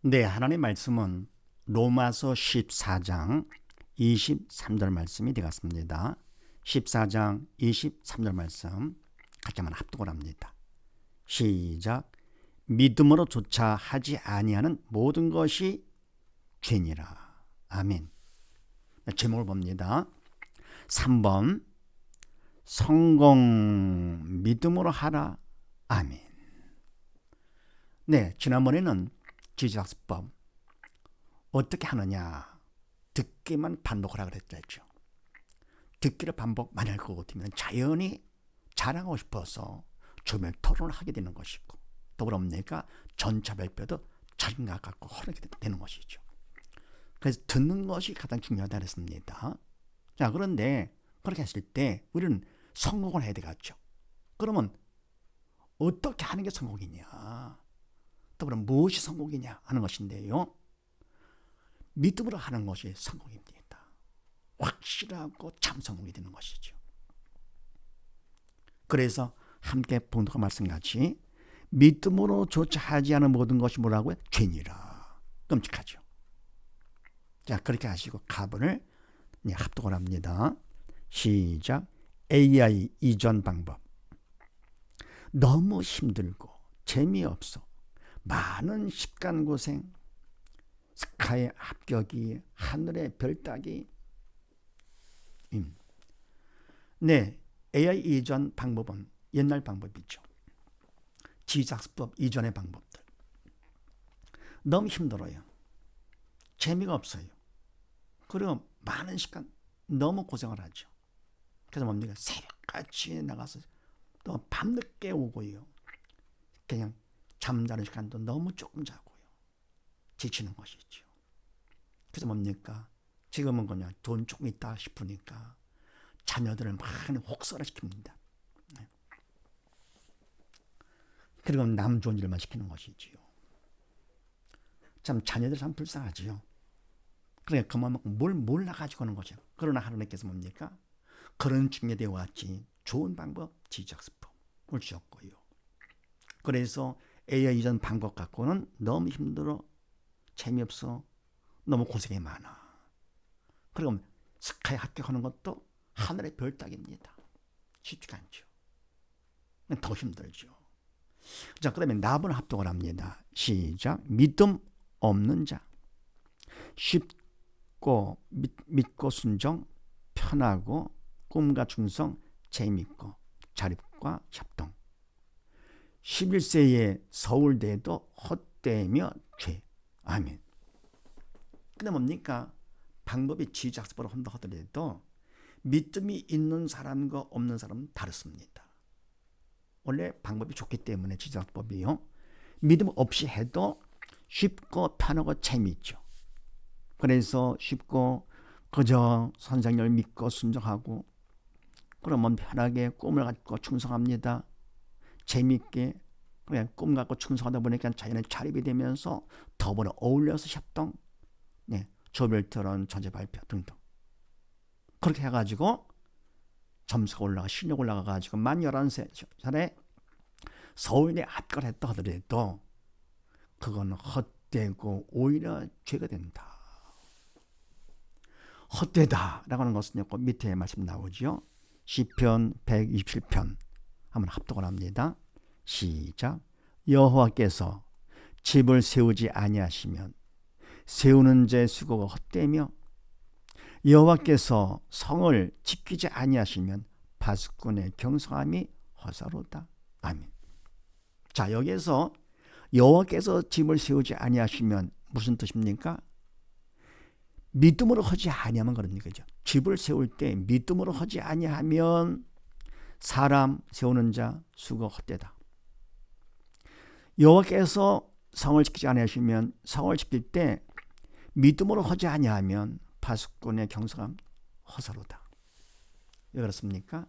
네, 하나님의 말씀은 로마서 14장 23절 말씀이 되겠습니다. 14장 23절 말씀 같이 한번 합독을 합니다. 시작. 믿음으로 조차 하지 아니하는 모든 것이 죄니라. 아멘. 제목을 봅니다. 3번 성공 믿음으로 하라. 아멘. 네, 지난번에는 지지학습법 어떻게 하느냐, 듣기만 반복하라 그랬죠. 듣기를 반복 많이 할 것 같으면 자연히 자랑하고 싶어서 조별 토론을 하게 되는 것이고, 더불어 뭡니까? 전차 발표도 자신감 갖고 하게 되는 것이죠. 그래서 듣는 것이 가장 중요하다 그랬습니다. 자, 그런데 그렇게 했을 때 우리는 성공을 해야 되겠죠. 그러면 어떻게 하는 게 성공이냐, 더불어 무엇이 성공이냐 하는 것인데요, 믿음으로 하는 것이 성공입니다. 확실하고 참 성공이 되는 것이죠. 그래서 함께 본도가 말씀같이 믿음으로 조차 하지 않은 모든 것이 뭐라고요? 죄니라. 끔찍하죠. 자, 그렇게 하시고 가본을 합독을 합니다. 시작. AI 이전 방법. 너무 힘들고 재미없어. 많은 시간 고생, 스카의 합격이, 하늘의 별 따기. 네, AI 이전 방법은 옛날 방법이죠. 지작수법 이전의 방법들. 너무 힘들어요. 재미가 없어요. 그리고 많은 시간 너무 고생을 하죠. 그래서 뭡니까? 새벽같이 나가서 또 밤늦게 오고요. 그냥 잠자는 시간도 너무 조금 자고요. 지치는 것이죠. 그래서 뭡니까? 지금은 그냥 돈 조금 있다 싶으니까 자녀들을 많이 혹사를 시킵니다. 그리고 남 좋은 일만 시키는 것이지요. 참 자녀들 참 불쌍하지요. 그러니까 그만큼 뭘 몰라가지고 하는 거죠. 그러나 하나님께서 뭡니까? 그런 중에 되어 왔지 좋은 방법, 지적수법을 주셨고요. 그래서 AI 이전 방법 갖고는 너무 힘들어, 재미없어, 너무 고생이 많아. 그리고 스카이 합격하는 것도 하늘의 별 따기입니다. 쉽지가 않죠. 더 힘들죠. 자, 그러면 나번 합독을 합니다. 시작. 믿음 없는 자. 쉽고 믿고 순종, 편하고 꿈과 충성, 재밌고 자립과 협동. 11세의 서울대도 헛되며 죄. 아멘. 근데 뭡니까? 방법이 지작습으로 한다 하더라도 믿음이 있는 사람과 없는 사람은 다릅니다. 원래 방법이 좋기 때문에 지작법이요. 믿음 없이 해도 쉽고 편하고 재미있죠. 그래서 쉽고 그저 선생님을 믿고 순종하고, 그러면 편하게 꿈을 갖고 충성합니다. 재미있게 그냥 꿈 갖고 충성하다 보니까 자연의 자립이 되면서 더불어 어울려서 협동, 조별토론, 전체 발표 등등. 그렇게 해가지고 점수가 올라가, 실력 올라가가지고 만 11살에 서울대 합격을 했다 하더라도 그건 헛되고 오히려 죄가 된다. 헛되다라고 하는 것은 밑에 말씀 나오죠. 시편 127편 한번 합독을 합니다. 시작. 여호와께서 집을 세우지 아니하시면 세우는 자의 수고가 헛되며 여호와께서 성을 지키지 아니하시면 파수꾼의 경성함이 허사로다. 아멘. 자, 여기에서 여호와께서 집을 세우지 아니하시면 무슨 뜻입니까? 믿음으로 하지 아니하면 그런 얘기죠. 집을 세울 때 믿음으로 하지 아니하면 사람 세우는 자 수고 헛되다. 여호와께서 성을 지키지 아니하시면 성을 지킬 때 믿음으로 하지 아니하면 파수꾼의 경성함 허사로다. 왜 그렇습니까?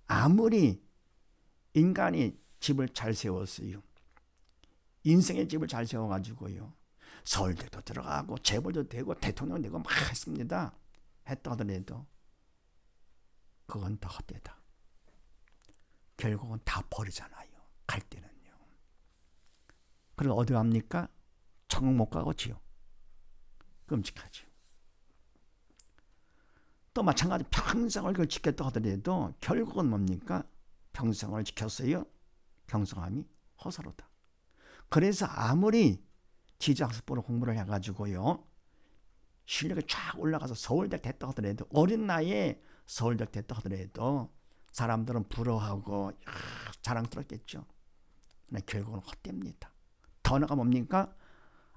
아무리 인간이 집을 잘 세웠어요. 인생의 집을 잘 세워가지고요. 서울대도 들어가고 재벌도 되고 대통령 되고 막 했습니다. 했다 하더라도 그건 다 헛되다. 결국은 다 버리잖아요. 갈 때는요. 그리고 어디 갑니까? 천국 못 가고 지옥. 끔찍하죠. 또 마찬가지 평생을 그걸 지켰다 하더라도 결국은 뭡니까? 평생을 지켰어요. 경성함이 허사로다. 그래서 아무리 지지학습으로 공부를 해가지고요, 실력이 쫙 올라가서 서울대 됐다 하더라도, 어린 나이에 서울대 됐다 하더라도 사람들은 부러워하고 자랑스럽겠죠. 그러나 결국은 헛됩니다. 더 나아가 뭡니까?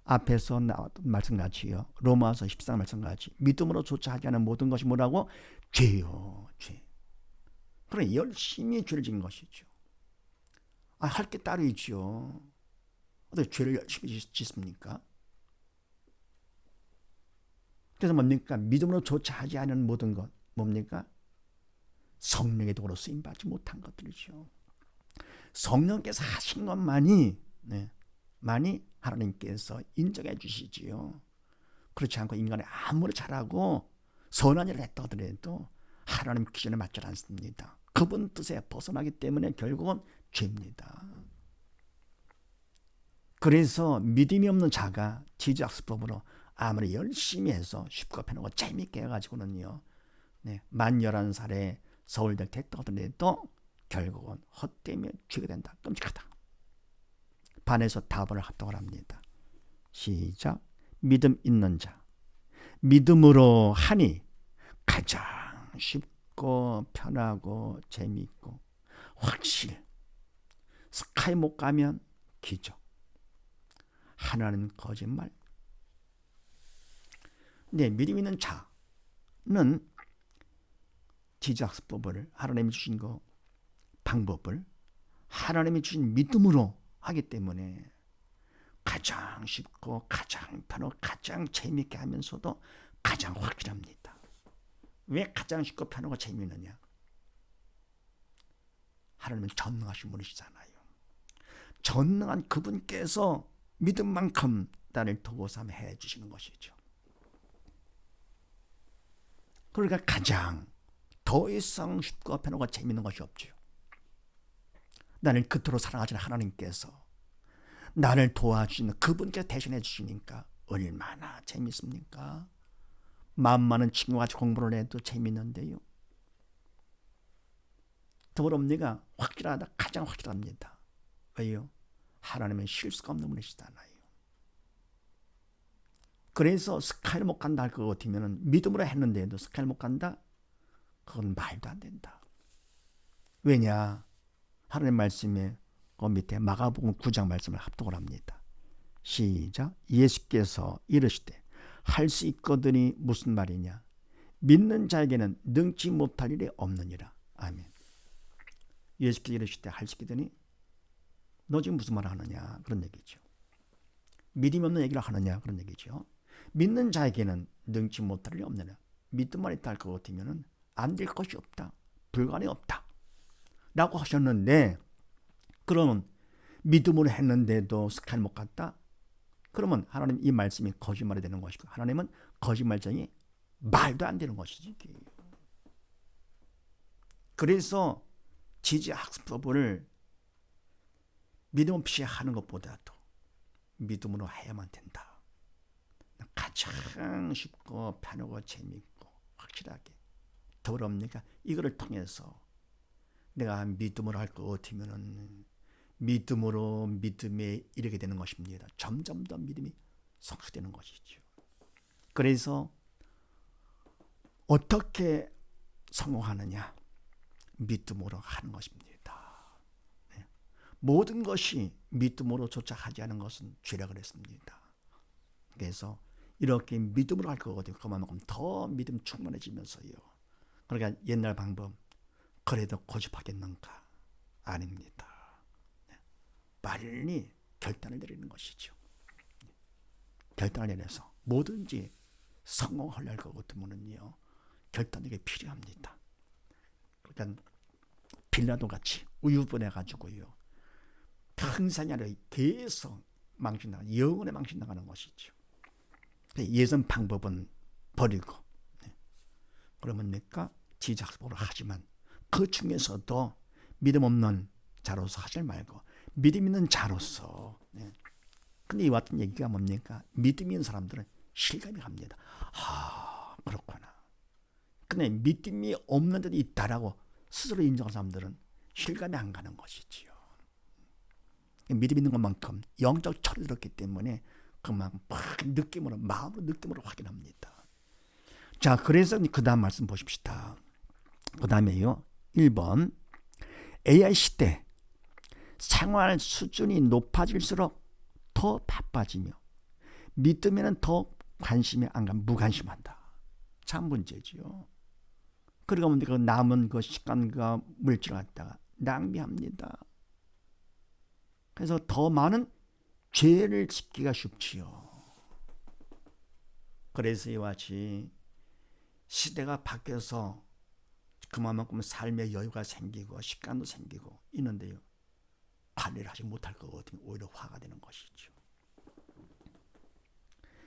앞에서 나왔던 말씀같이요, 로마서 14장 말씀같이 믿음으로조차 하지 않은 모든 것이 뭐라고? 죄요, 죄. 그러니 열심히 죄를 지은 것이죠. 할 게 따로 있죠. 어떻게 죄를 열심히 짓습니까? 그래서 뭡니까? 믿음으로조차 하지 않은 모든 것, 뭡니까? 성령의 도구로 쓰임받지 못한 것들이죠. 성령께서 하신 것만이, 많이 하나님께서 인정해 주시지요. 그렇지 않고 인간이 아무리 잘하고 선한 일을 했다 하더라도 하나님 기준에 맞지 않습니다. 그분 뜻에 벗어나기 때문에 결국은 죄입니다. 그래서 믿음이 없는 자가 지지학습법으로 아무리 열심히 해서 쉽고 편하고 재밌게 해가지고는요, 만 11살에 서울대 됐다 하더라도 결국은 헛되며 죄가 된다. 끔찍하다. 반에서 답을 합동을 합니다. 시작. 믿음 있는 자, 믿음으로 하니 가장 쉽고 편하고 재미있고 확실. 스카이 못 가면 기적. 하나는 거짓말. 믿음 있는 자는 지지학습법을, 하나님이 주신 거 방법을 하나님이 주신 믿음으로 하기 때문에 가장 쉽고 가장 편하고 가장 재미있게 하면서도 가장 확실합니다. 왜 가장 쉽고 편하고 재미있느냐? 하나님은 전능하신 분이시잖아요. 전능한 그분께서 믿음만큼 나를 도고 삼아 해주시는 것이죠. 그러니까 가장 더 이상 쉽고 편하고 재미있는 것이 없죠. 나를 그토록 사랑하시는 하나님께서 나를 도와주시는 그분께서 대신해 주시니까 얼마나 재밌습니까? 마음 많은 친구와 같이 공부를 해도 재밌는데요. 더불어니가 확실하다, 가장 확실합니다. 왜요? 하나님은 실수가 없는 분이시잖아요. 그래서 스카이를 못 간다 할 것 같으면 믿음으로 했는데도 스카이를 못 간다? 그건 말도 안 된다. 왜냐? 하나님 말씀에 그 밑에 마가복음 9장 말씀을 합독을 합니다. 시작. 예수께서 이르시되 할 수 있거든이 무슨 말이냐? 믿는 자에게는 능치 못할 일이 없느니라. 아멘. 예수께서 이르시되 할 수 있거든이 너 지금 무슨 말을 하느냐? 그런 얘기죠. 믿음이 없는 얘기를 하느냐? 그런 얘기죠. 믿는 자에게는 능치 못할 일이 없느냐? 믿음만 있다 할 것 같으면 안 될 것이 없다. 불가능이 없다. 라고 하셨는데, 그러면 믿음으로 했는데도 스카이를 못 갔다? 그러면 하나님 이 말씀이 거짓말이 되는 것이고 하나님은 거짓말쟁이 말도 안 되는 것이지. 그래서 지지학습법을 믿음 없이 하는 것보다도 믿음으로 해야만 된다. 가장 쉽고 편하고 재미있고 확실하게. 더럽니까? 이거를 통해서 내가 믿음으로 할 것 같으면 믿음으로 믿음에 이르게 되는 것입니다. 점점 더 믿음이 성숙되는 것이죠. 그래서 어떻게 성공하느냐? 믿음으로 하는 것입니다. 모든 것이 믿음으로조차 하지 않은 것은 죄라 그랬습니다. 그래서 이렇게 믿음으로 할 거거든요. 그만큼 더 믿음 충만해지면서요. 그러니까 옛날 방법 그래도 고집하겠는가? 아닙니다. 빨리 결단을 내리는 것이죠. 결단을 내려서 뭐든지 성공하려 할 것 같으면요, 결단이 필요합니다. 그러니까 빌라도 같이 우유분해 가지고요, 평생 안에 계속 망신나가는, 영원히 망신나가는 것이죠. 예전 방법은 버리고, 그러면 내가 지지학습으로 하지만 그 중에서도 믿음 없는 자로서 하지 말고 믿음 있는 자로서 근데 이 같은 얘기가 뭡니까? 믿음이 있는 사람들은 실감이 갑니다. 그렇구나. 근데 믿음이 없는 데도 있다라고 스스로 인정하는 사람들은 실감이 안 가는 것이지요. 믿음 있는 것만큼 영적 철이 들었기 때문에 그만큼 느낌으로, 마음으로 느낌으로 확인합니다. 자, 그래서 그 다음 말씀 보십시다. 그 다음에요. 1번, AI 시대 생활 수준이 높아질수록 더 바빠지며 믿음에는 더 관심이 안 가면 무관심한다. 참 문제지요. 그러고 보면 그 남은 그 시간과 물질을 갖다가 낭비합니다. 그래서 더 많은 죄를 짓기가 쉽지요. 그래서 이와 같이 시대가 바뀌어서 그만큼 삶의 여유가 생기고 시간도 생기고 있는데요. 관리를 하지 못할 거거든요. 오히려 화가 되는 것이죠.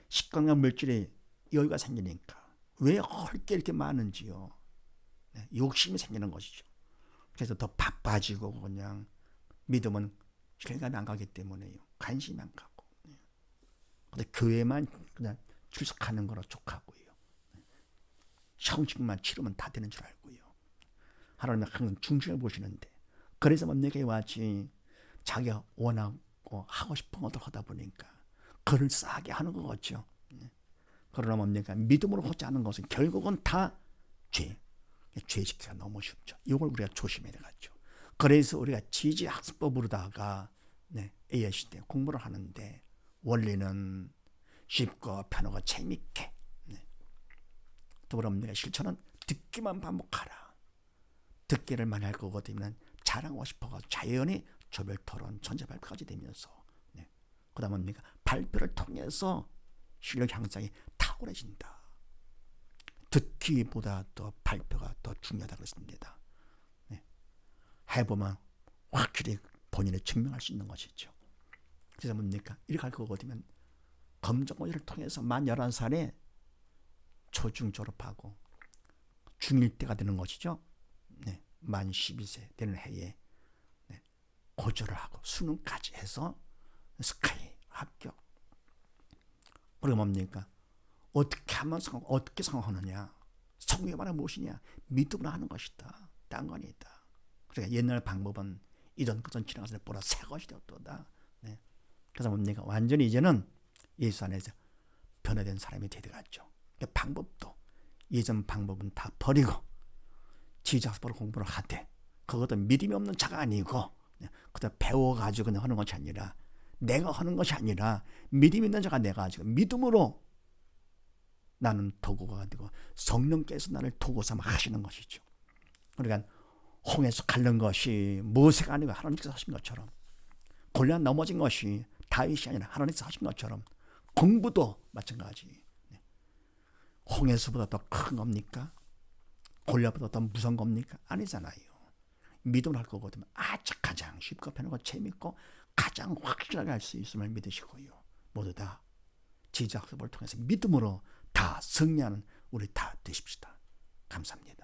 시간과 물질에 여유가 생기니까 왜 할 게 이렇게 많은지요. 네, 욕심이 생기는 것이죠. 그래서 더 바빠지고 그냥 믿음은 실감이 안 가기 때문에요. 관심이 안 가고. 근데 교회만 그냥 출석하는 거로 족하고요. 성식만 치르면 다 되는 줄 알고요. 하나님은 항상 중심을 보시는데 그래서 내게 와지 자기가 원하고 하고 싶은 것을 하다 보니까 그를 싸게 하는 거겠죠. 그러나 뭡니까? 믿음으로 하지 않은 것은 결국은 다 죄짓기가 너무 쉽죠. 이걸 우리가 조심해야 되겠죠. 그래서 우리가 지지학습법으로다가 AI 시대 공부를 하는데 원리는 쉽고 편하고 재밌게 더불어 뭡니까? 실천은 듣기만 반복하라. 듣기를 많이 할 거거든요. 자랑하고 싶어가지고 자연히 조별 토론, 전체 발표까지 되면서 그 다음 뭡니까? 발표를 통해서 실력 향상이 탁월해진다. 듣기보다 더 발표가 더 중요하다고 그랬습니다. 해보면 확실히 본인을 증명할 수 있는 것이죠. 그래서 뭡니까? 이렇게 할 거거든요. 검정고시를 통해서 만 11살에 초중 졸업하고 중1 때가 되는 것이죠. 만 12세 되는 해에 고졸을 하고 수능까지 해서 스카이 합격. 그리고 뭡니까? 어떻게 하면 어떻게 생각하느냐? 성경의 말은 무엇이냐? 믿음으로 하는 것이다. 딴 거 아니다. 그러니까 옛날 방법은 이전 그전 지나가서 보라 새 것이 되었도다. 그래서 뭡니까? 완전히 이제는 예수 안에서 변화된 사람이 되어갔죠. 그러니까 방법도 예전 방법은 다 버리고 지자학습으로 공부를 하되 그것도 믿음이 없는 자가 아니고 그것도 배워가지고 그냥 하는 것이 아니라 내가 하는 것이 아니라 믿음 있는 자가 내가 가지고 믿음으로 나는 도구가 되고 성령께서 나를 도구 삼아 하시는 것이죠. 그러니까 홍해에서 갈른 것이 모세가 아니고 하나님께서 하신 것처럼 골리앗 넘어진 것이 다윗이 아니라 하나님께서 하신 것처럼 공부도 마찬가지. 홍해수보다 더 큰 겁니까? 골리앗보다 더 무서운 겁니까? 아니잖아요. 믿음을 할 거거든요. 아주 가장 쉽고 편하고 재밌고 가장 확실하게 할 수 있음을 믿으시고요. 모두 다 지지학습을 통해서 믿음으로 다 승리하는 우리 다 되십시다. 감사합니다.